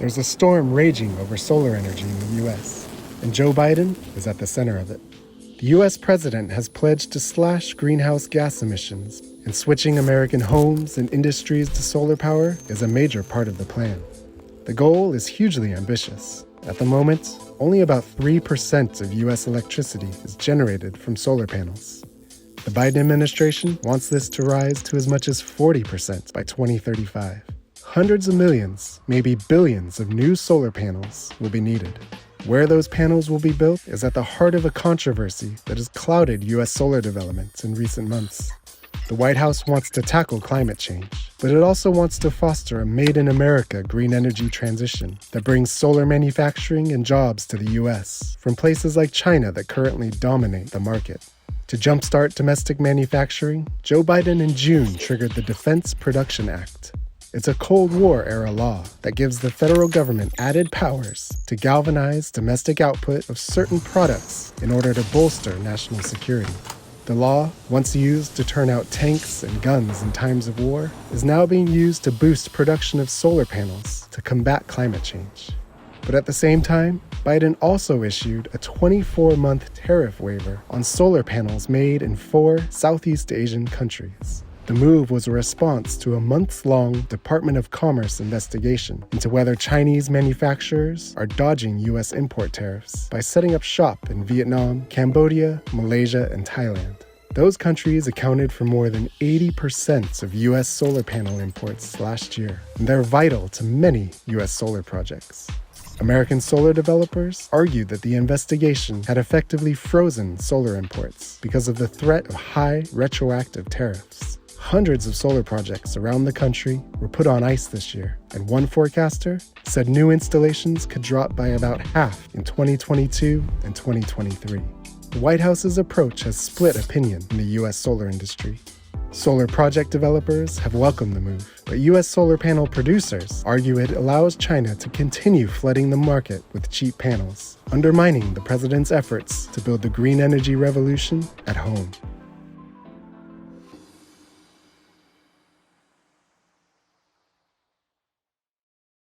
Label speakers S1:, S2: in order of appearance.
S1: There's a storm raging over solar energy in the U.S., and Joe Biden is at the center of it. The U.S. president has pledged to slash greenhouse gas emissions, and switching American homes and industries to solar power is a major part of the plan. The goal is hugely ambitious. At the moment, only about 3% of U.S. electricity is generated from solar panels. The Biden administration wants this to rise to as much as 40% by 2035. Hundreds of millions, maybe billions of new solar panels will be needed. Where those panels will be built is at the heart of a controversy that has clouded U.S. solar development in recent months. The White House wants to tackle climate change, but it also wants to foster a made-in-America green energy transition that brings solar manufacturing and jobs to the U.S. from places like China that currently dominate the market. To jumpstart domestic manufacturing, Joe Biden in June triggered the Defense Production Act. It's a Cold War-era law that gives the federal government added powers to galvanize domestic output of certain products in order to bolster national security. The law, once used to turn out tanks and guns in times of war, is now being used to boost production of solar panels to combat climate change. But at the same time, Biden also issued a 24-month tariff waiver on solar panels made in 4 Southeast Asian countries. The move was a response to a months-long Department of Commerce investigation into whether Chinese manufacturers are dodging U.S. import tariffs by setting up shop in Vietnam, Cambodia, Malaysia, and Thailand. Those countries accounted for more than 80% of U.S. solar panel imports last year, and they're vital to many U.S. solar projects. American solar developers argued that the investigation had effectively frozen solar imports because of the threat of high retroactive tariffs. Hundreds of solar projects around the country were put on ice this year, and one forecaster said new installations could drop by about half in 2022 and 2023. The White House's approach has split opinion in the U.S. solar industry. Solar project developers have welcomed the move, but U.S. solar panel producers argue it allows China to continue flooding the market with cheap panels, undermining the president's efforts to build the green energy revolution at home.